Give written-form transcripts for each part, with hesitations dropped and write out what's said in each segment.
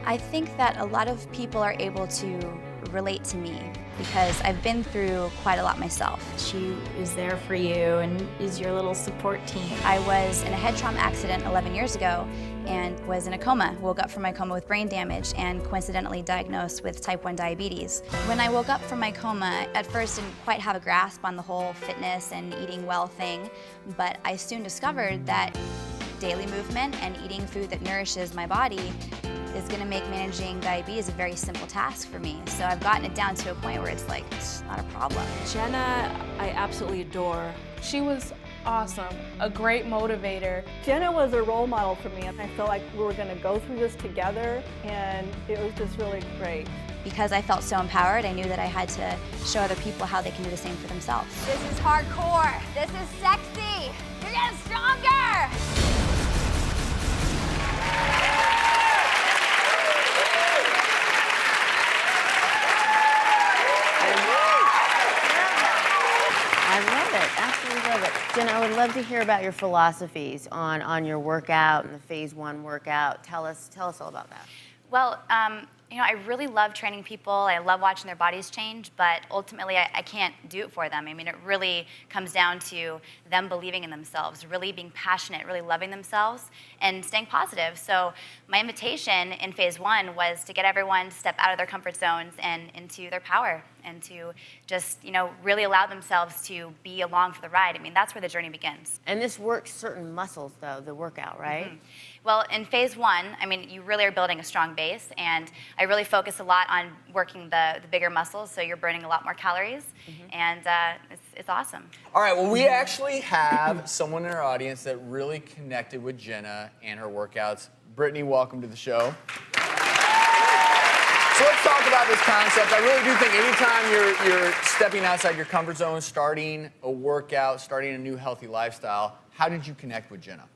I think that a lot of people are able to relate to me because I've been through quite a lot myself. She is there for you and is your little support team. I was in a head trauma accident 11 years ago and was in a coma. Woke up from my coma with brain damage and coincidentally diagnosed with type 1 diabetes. When I woke up from my coma, at first didn't quite have a grasp on the whole fitness and eating well thing, but I soon discovered that daily movement and eating food that nourishes my body is going to make managing diabetes a very simple task for me. So I've gotten it down to a point where it's like, it's not a problem. Jenna, I absolutely adore. She was awesome, a great motivator. Jenna was a role model for me, and I felt like we were going to go through this together, and it was just really great. Because I felt so empowered, I knew that I had to show other people how they can do the same for themselves. This is hardcore. This is sexy. You're getting stronger. I love it, absolutely love it. Jenna, I would love to hear about your philosophies on your workout and the phase 1 workout. Tell us all about that. Well, you know, I really love training people. I love watching their bodies change, but ultimately I can't do it for them. I mean, it really comes down to them believing in themselves, really being passionate, really loving themselves, and staying positive. So my invitation in phase 1 was to get everyone to step out of their comfort zones and into their power, and to just, you know, really allow themselves to be along for the ride. I mean, that's where the journey begins. And this works certain muscles, though, the workout, right? Mm-hmm. Well, in phase 1, I mean, you really are building a strong base, and I really focus a lot on working the bigger muscles, so you're burning a lot more calories, and it's awesome. All right, well, we actually have someone in our audience that really connected with Jenna and her workouts. Brittany, welcome to the show. So let's talk about this concept. I really do think anytime you're stepping outside your comfort zone, starting a workout, starting a new healthy lifestyle, how did you connect with Jenna?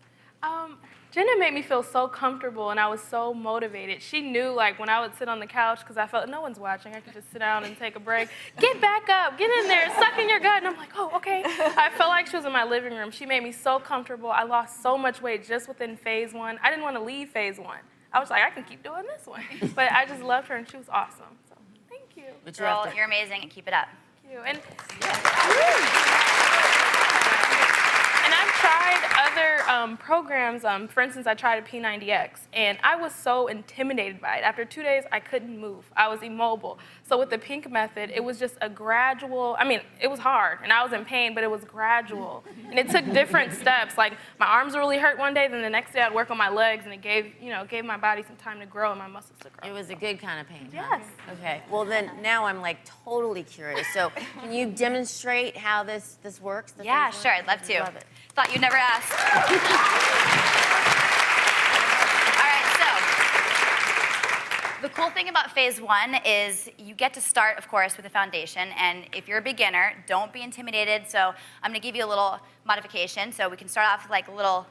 Jenna made me feel so comfortable, and I was so motivated. She knew, like, when I would sit on the couch, because I felt no one's watching, I could just sit down and take a break. Get back up, get in there, suck in your gut. And I'm like, oh, okay. I felt like she was in my living room. She made me so comfortable. I lost so much weight just within phase 1. I didn't want to leave phase 1. I was like, I can keep doing this one. But I just loved her, and she was awesome. So thank you. Girl, you're amazing, and keep it up. Thank you. And I've tried other programs. For instance, I tried a P.I.N.K, and I was so intimidated by it. After 2 days, I couldn't move. I was immobile. So with the P.I.N.K method, it was just a gradual, I mean, it was hard, and I was in pain, but it was gradual. And it took different steps. Like, my arms really hurt one day, then the next day I'd work on my legs, and it gave my body some time to grow and my muscles to grow. It was a good kind of pain. Yes. Huh? Okay. Well, then now I'm like totally curious. So can you demonstrate how this works? Yeah, sure. I'd love to. Love it. Thought you'd never ask. All right, so the cool thing about phase 1 is you get to start, of course, with a foundation. And if you're a beginner, don't be intimidated. So I'm going to give you a little modification. So we can start off with like a little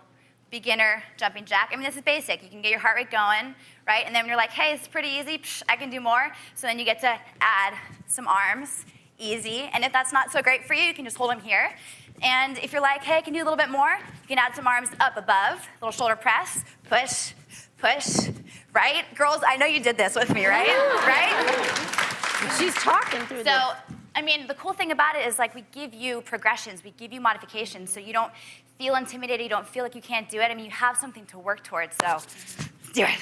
beginner jumping jack. I mean, this is basic. You can get your heart rate going, right? And then when you're like, hey, it's pretty easy. Psh, I can do more. So then you get to add some arms. Easy. And if that's not so great for you, you can just hold them here. And if you're like, hey, I can do a little bit more, you can add some arms up above, little shoulder press, push, push, right? Girls, I know you did this with me, right? Right? She's talking through this. So, I mean, the cool thing about it is, like, we give you progressions, we give you modifications, so you don't feel intimidated, you don't feel like you can't do it. I mean, you have something to work towards, so let's do it.